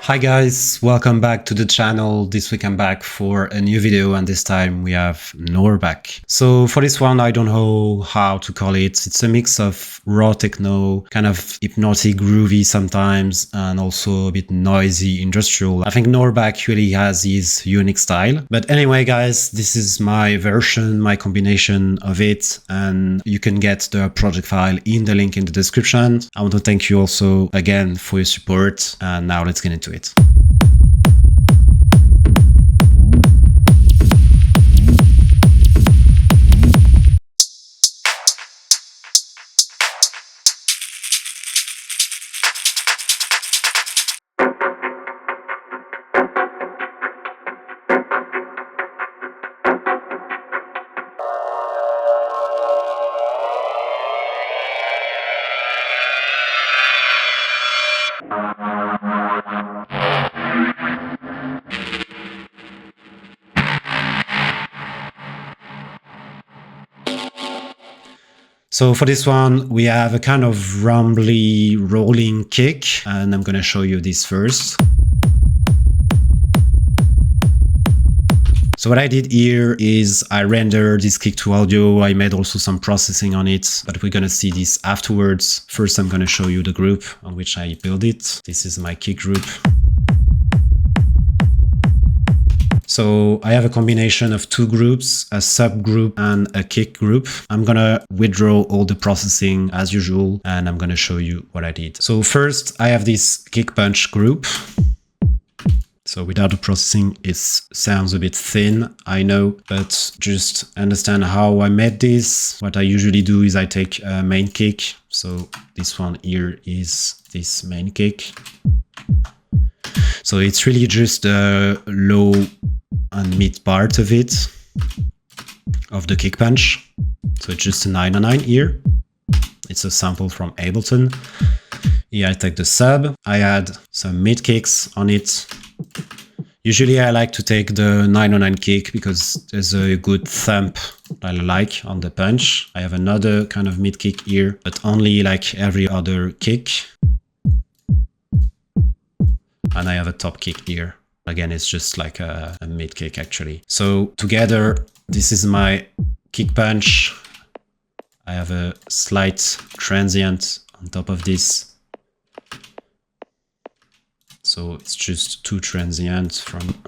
Hi guys, welcome back to the channel. This week I'm back for a new video and this time we have Nørbak. So for this one I don't know how to call it. It's a mix of raw techno, kind of hypnotic groovy sometimes and also a bit noisy industrial. I think Nørbak really has his unique style. But anyway guys, this is my version, my combination of it, and you can get the project file in the link in the description. I want to thank you also again for your support, and now let's get into it. So for this one, we have a kind of rumbly rolling kick, and I'm gonna show you this first. So what I did here is I rendered this kick to audio. I made also some processing on it, but we're gonna see this afterwards. First, I'm gonna show you the group on which I built it. This is my kick group. So I have a combination of two groups, a subgroup and a kick group. I'm gonna withdraw all the processing as usual, and I'm gonna show you what I did. So first I have this kick punch group. So without the processing, it sounds a bit thin, I know, but just understand how I made this. What I usually do is I take a main kick. So this one here is this main kick. So it's really just a low and mid part of it, of the kick punch. So it's just a 909 here. It's a sample from Ableton. Here I take the sub. I add some mid kicks on it. Usually I like to take the 909 kick because there's a good thump that I like on the punch. I have another kind of mid kick here, but only like every other kick. And I have a top kick here. Again, it's just like a mid kick actually. So together, this is my kick punch. I have a slight transient on top of this. So it's just two transients from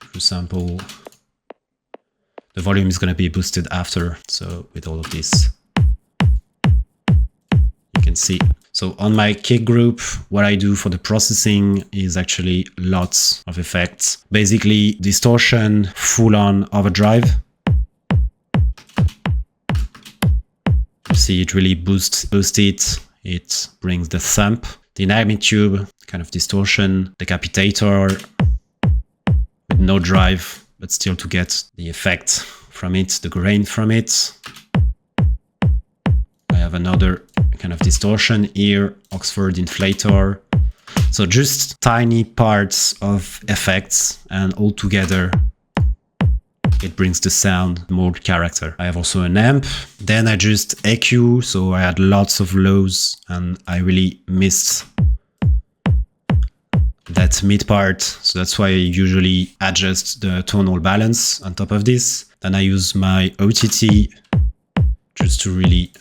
true sample. The volume is going to be boosted after. So with all of this, you can see. So on my kick group, what I do for the processing is actually lots of effects. Basically, distortion, full-on overdrive. You see it really boosts it. It brings the thump, dynamic tube, kind of distortion, decapitator with no drive, but still to get the effect from it, the grain from it. I have another kind of distortion here, Oxford inflator. So just tiny parts of effects, and all together it brings the sound more character. I have also an amp. Then I just EQ, so I had lots of lows and I really missed that mid part. So that's why I usually adjust the tonal balance on top of this. Then I use my OTT just to really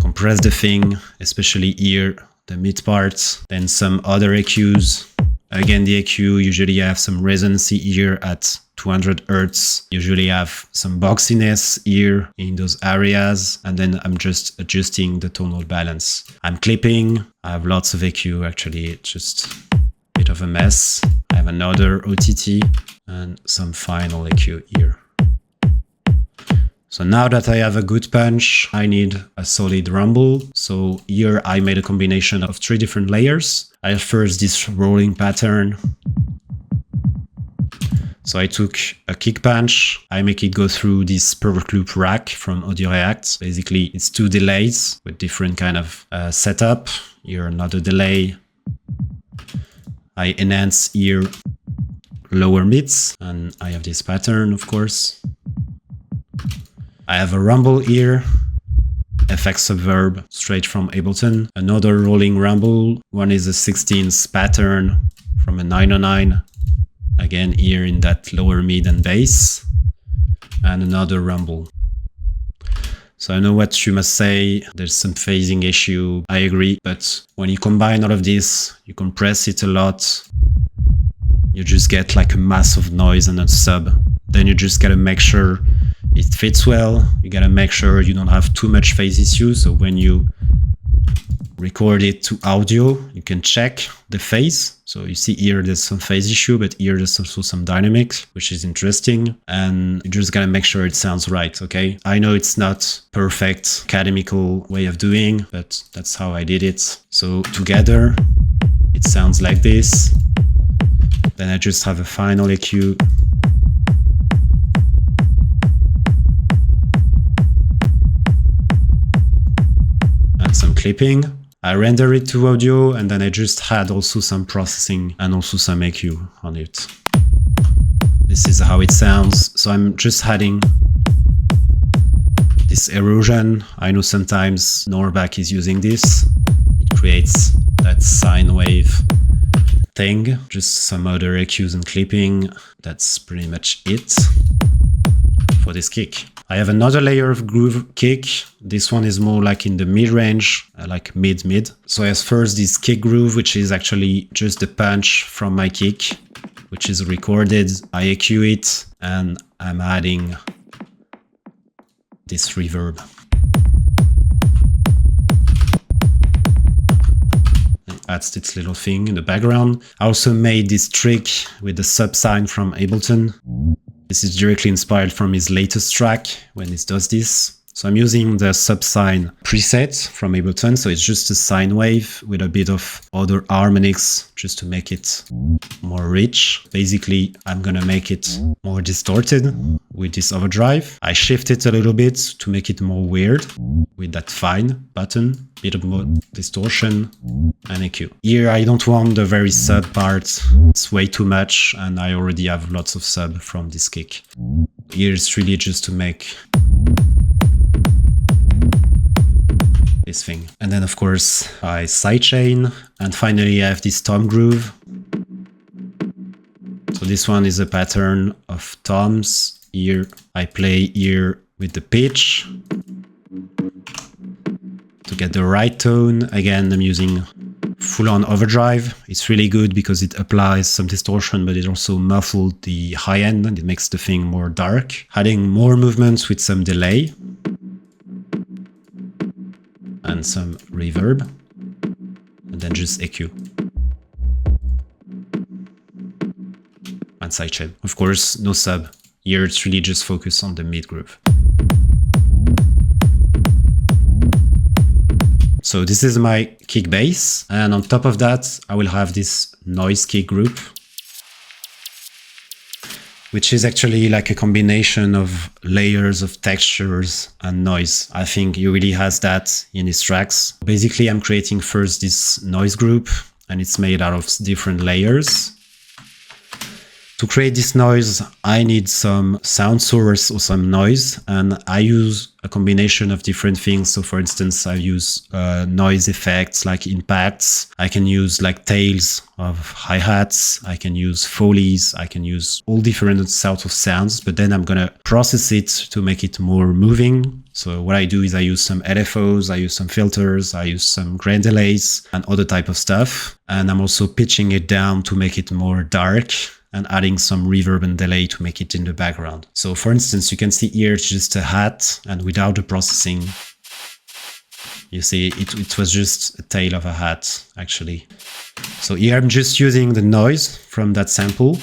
compress the thing, especially here, the mid part. Then some other EQs. Again, the EQ, usually I have some resonancy here at 200 Hertz. Usually I have some boxiness here in those areas. And then I'm just adjusting the tonal balance. I'm clipping. I have lots of EQ actually. It's just a bit of a mess. I have another OTT and some final EQ here. So now that I have a good punch, I need a solid rumble. So here I made a combination of 3 different layers. I have first this rolling pattern. So I took a kick punch, I make it go through this perfect loop rack from Audio React. Basically, it's 2 delays with different kind of setup. Here another delay. I enhance here lower mids, and I have this pattern, of course. I have a rumble here, a effect subverb straight from Ableton. Another rolling rumble. One is a 16th pattern from a 909. Again, here in that lower mid and bass. And another rumble. So I know what you must say, there's some phasing issue, I agree, but when you combine all of this, you compress it a lot, you just get like a mass of noise and a sub. Then you just gotta make sure it fits well, you gotta make sure you don't have too much phase issues, so when you record it to audio, you can check the phase. So you see here there's some phase issue, but here there's also some dynamics, which is interesting. And you just gotta make sure it sounds right, okay? I know it's not perfect academical way of doing, but that's how I did it. So together, it sounds like this. Then I just have a final EQ. And some clipping. I render it to audio, and then I just had also some processing and also some EQ on it. This is how it sounds. So I'm just adding this erosion. I know sometimes Nørbak is using this. It creates that sine wave thing. Just some other EQs and clipping. That's pretty much it for this kick. I have another layer of groove kick. This one is more like in the mid-range, like mid-mid. So I have first this kick groove, which is actually just the punch from my kick, which is recorded. I EQ it, and I'm adding this reverb. It adds its little thing in the background. I also made this trick with the sub sign from Ableton. This is directly inspired from his latest track when he does this. So I'm using the subsine preset from Ableton. So it's just a sine wave with a bit of other harmonics just to make it more rich. Basically, I'm gonna make it more distorted with this overdrive. I shift it a little bit to make it more weird with that fine button, bit of more distortion and EQ. Here I don't want the very sub part. It's way too much and I already have lots of sub from this kick. Here it's really just to make this thing. And then of course I sidechain, and finally I have this tom groove. So this one is a pattern of toms. Here I play here with the pitch to get the right tone. Again, I'm using full-on overdrive. It's really good because it applies some distortion, but it also muffled the high end and it makes the thing more dark. Adding more movements with some delay and some reverb, and then just EQ and sidechain. Of course, no sub. Here it's really just focus on the mid groove. So this is my kick bass, and on top of that I will have this noise kick group, which is actually like a combination of layers of textures and noise. I think he really has that in his tracks. Basically, I'm creating first this noise group, and it's made out of different layers. To create this noise, I need some sound source or some noise, and I use a combination of different things. So for instance, I use noise effects like impacts. I can use like tails of hi-hats. I can use Foleys. I can use all different sorts of sounds, but then I'm gonna process it to make it more moving. So what I do is I use some LFOs, I use some filters, I use some grain delays and other type of stuff. And I'm also pitching it down to make it more dark, and adding some reverb and delay to make it in the background. So for instance, you can see here it's just a hat, and without the processing, you see it was just a tail of a hat actually. So here I'm just using the noise from that sample,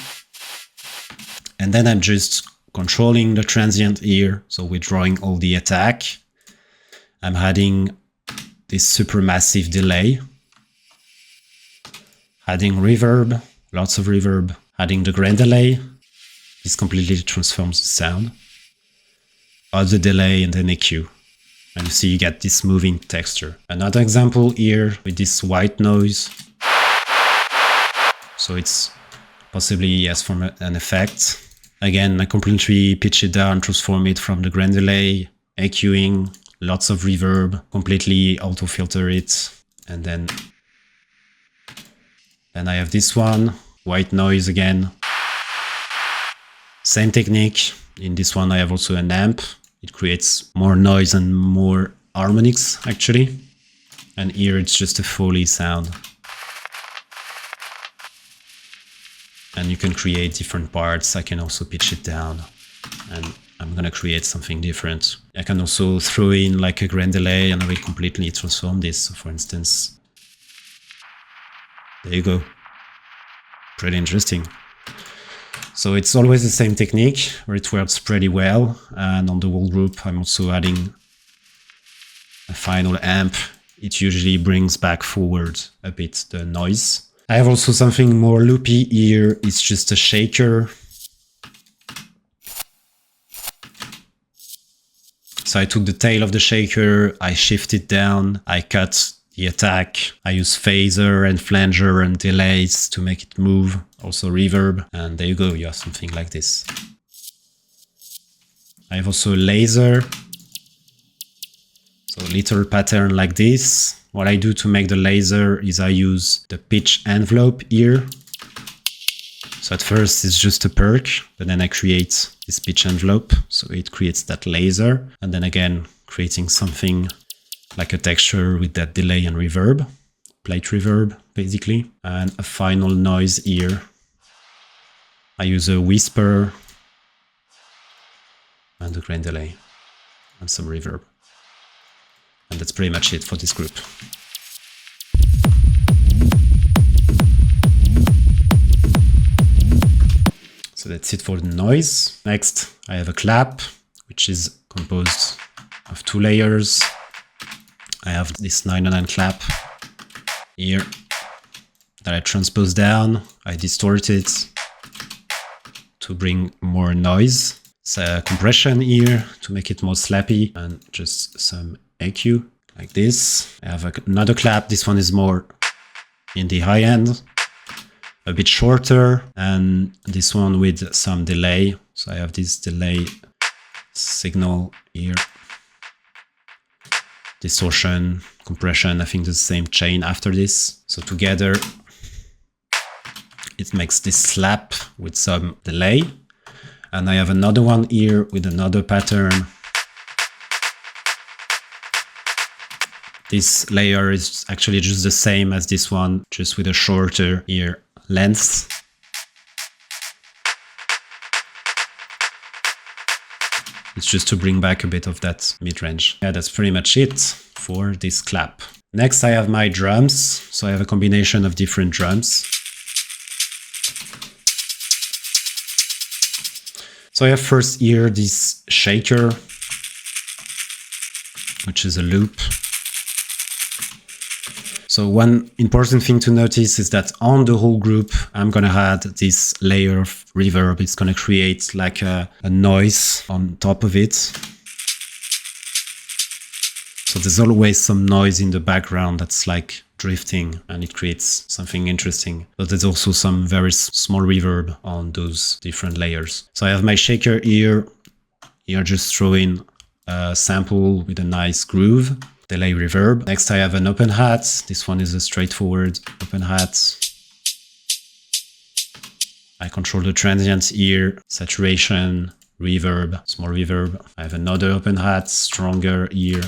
and then I'm just controlling the transient here. So withdrawing all the attack. I'm adding this supermassive delay, adding reverb, lots of reverb, adding the grain delay. This completely transforms the sound. Add the delay and then EQ. And you see you get this moving texture. Another example here with this white noise. So it's possibly, yes, from an effect. Again, I completely pitch it down, transform it from the grain delay, EQing, lots of reverb, completely auto filter it. And then I have this one, white noise again. Same technique. In this one I have also an amp. It creates more noise and more harmonics actually. And here it's just a Foley sound. And you can create different parts. I can also pitch it down. And I'm gonna create something different. I can also throw in like a grain delay and I will completely transform this. So for instance, there you go. Pretty interesting. So it's always the same technique where it works pretty well. And on the whole group, I'm also adding a final amp. It usually brings back forward a bit the noise. I have also something more loopy here. It's just a shaker. So I took the tail of the shaker, I shift it down, I cut the attack. I use phaser and flanger and delays to make it move, also reverb. And there you go, you have something like this. I have also a laser. So a little pattern like this. What I do to make the laser is I use the pitch envelope here. So at first it's just a perk, but then I create this pitch envelope. So it creates that laser. And then again, creating something like a texture with that delay and reverb, plate reverb basically. And a final noise here. I use a whisper and a grain delay and some reverb. And that's pretty much it for this group. So that's it for the noise. Next, I have a clap, which is composed of 2 layers. I have this 909 clap here that I transpose down. I distort it to bring more noise. It's a compression here to make it more slappy and just some EQ like this. I have another clap. This one is more in the high end, a bit shorter, and this one with some delay. So I have this delay signal here. Distortion, compression, I think the same chain after this. So together it makes this slap with some delay. And I have another one here with another pattern. This layer is actually just the same as this one, just with a shorter ear length. It's just to bring back a bit of that mid-range. Yeah, that's pretty much it for this clap. Next, I have my drums. So I have a combination of different drums. So I have first here this shaker, which is a loop. So one important thing to notice is that on the whole group, I'm going to add this layer of reverb. It's going to create like a noise on top of it. So there's always some noise in the background that's like drifting and it creates something interesting. But there's also some very small reverb on those different layers. So I have my shaker here. Here just throw in a sample with a nice groove. Delay reverb. Next I have an open hat. This one is a straightforward open hat. I control the transients here, saturation, reverb, small reverb. I have another open hat, stronger here.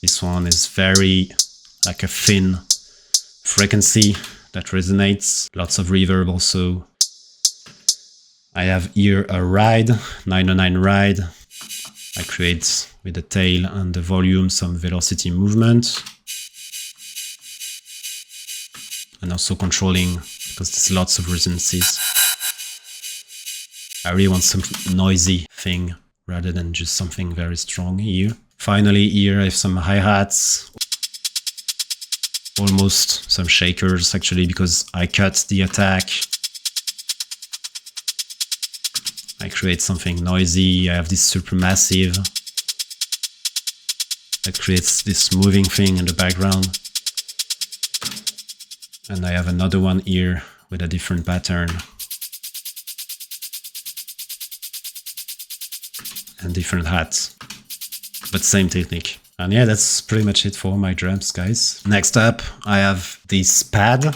This one is very like a thin frequency that resonates. Lots of reverb also. I have here a ride, 909 ride. I create with the tail and the volume some velocity movement. And also controlling, because there's lots of resonances. I really want some noisy thing rather than just something very strong here. Finally, here I have some hi-hats. Almost some shakers actually, because I cut the attack. I create something noisy. I have this supermassive that creates this moving thing in the background. And I have another one here with a different pattern and different hats. but same technique. And yeah, that's pretty much it for my drums, guys. Next up, I have this pad.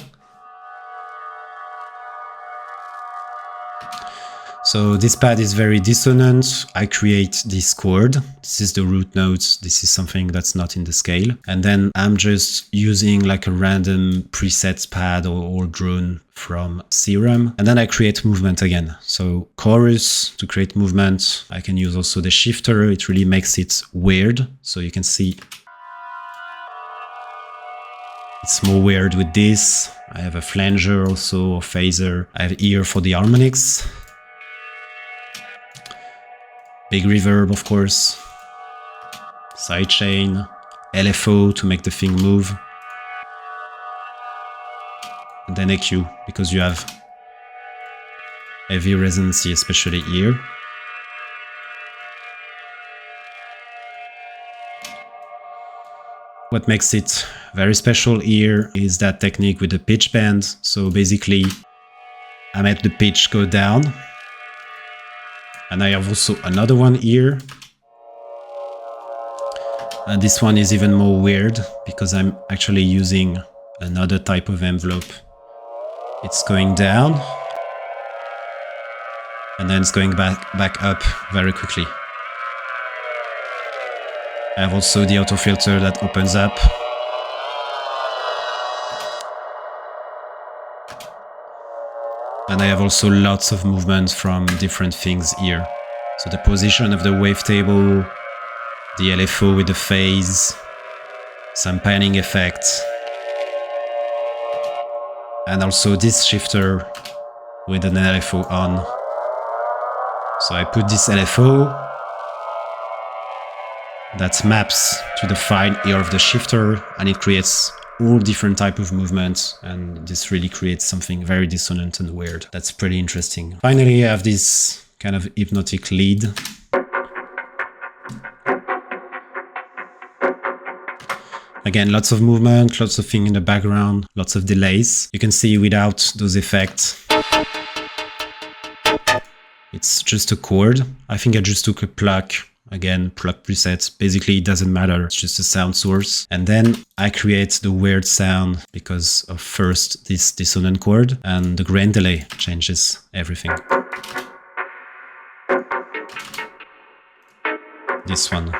So this pad is very dissonant. I create this chord. This is the root notes. This is something that's not in the scale. And then I'm just using like a random preset pad or drone from Serum. And then I create movement again. So chorus to create movement. I can use also the shifter. It really makes it weird. So you can see it's more weird with this. I have a flanger also, or phaser. I have ear for the harmonics. Big reverb, of course. Sidechain. LFO to make the thing move. And then EQ, because you have heavy resonancy, especially here. What makes it very special here is that technique with the pitch bend. So basically, I made the pitch go down. And I have also another one here. And this one is even more weird because I'm actually using another type of envelope. It's going down. And then it's going back up very quickly. I have also the auto filter that opens up. And I have also lots of movement from different things here. So the position of the wavetable, the LFO with the phase, some panning effect, and also this shifter with an LFO on. So I put this LFO that maps to the file here of the shifter, and it creates all different type of movements, and this really creates something very dissonant and weird. That's pretty interesting. Finally, I have this kind of hypnotic lead. Again, lots of movement, lots of things in the background, lots of delays. You can see without those effects, it's just a chord. I think I just took a pluck. Again, plug presets, basically it doesn't matter, it's just a sound source. And then I create the weird sound because of first this dissonant chord, and the grain delay changes everything. This one.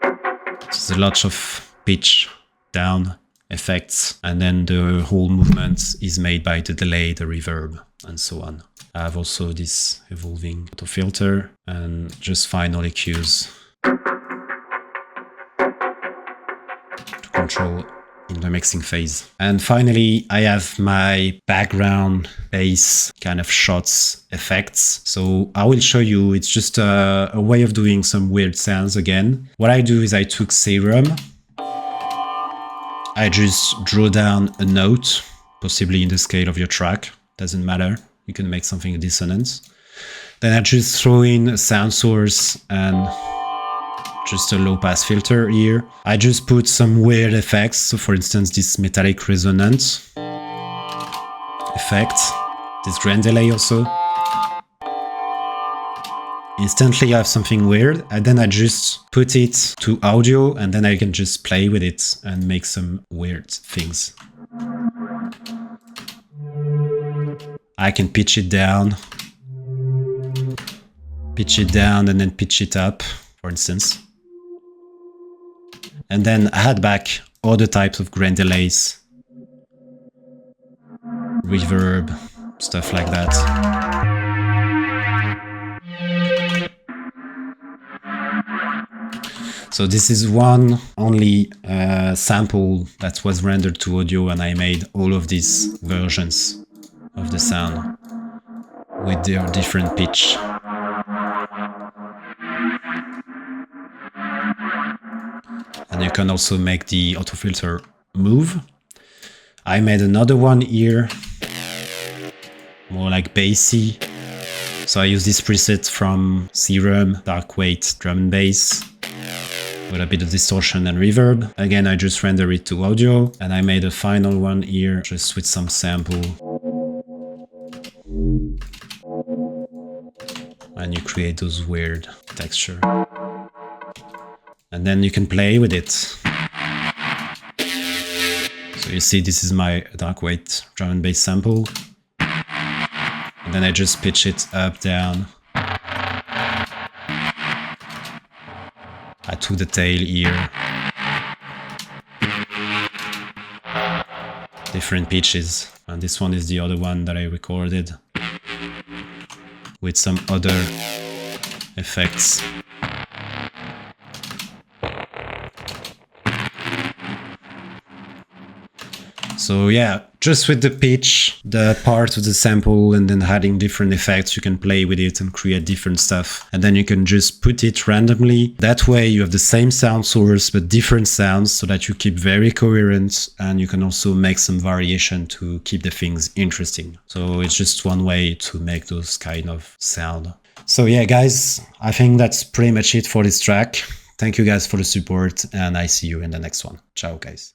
There's a lot of pitch down effects, and then the whole movement is made by the delay, the reverb, and so on. I have also this evolving auto filter and just final EQs to control in the mixing phase. And finally, I have my background bass kind of shots effects. So I will show you, it's just a way of doing some weird sounds again. What I do is I took Serum. I just draw down a note, possibly in the scale of your track, doesn't matter. You can make something dissonant. Then I just throw in a sound source and just a low pass filter here. I just put some weird effects. So for instance, this metallic resonant effect, this grain delay also. Instantly I have something weird, and then I just put it to audio, and then I can just play with it and make some weird things. I can pitch it down, and then pitch it up, for instance. And then add back other types of grain delays, reverb, stuff like that. So this is one only sample that was rendered to audio, and I made all of these versions of the sound with their different pitch. And you can also make the auto filter move. I made another one here, more like bassy. So I use this preset from Serum, dark weight drum and bass, with a bit of distortion and reverb. Again, I just render it to audio, and I made a final one here just with some sample. And you create those weird texture. and then you can play with it. So you see, this is my dark weight drum and bass sample. And then I just pitch it up, down. I took the tail here. Different pitches. And this one is the other one that I recorded with some other effects. So yeah, just with the pitch, the part of the sample, and then adding different effects, you can play with it and create different stuff. And then you can just put it randomly. That way you have the same sound source, but different sounds, so that you keep very coherent, and you can also make some variation to keep the things interesting. So it's just one way to make those kind of sound. So yeah, guys, I think that's pretty much it for this track. Thank you guys for the support, and I see you in the next one. Ciao, guys.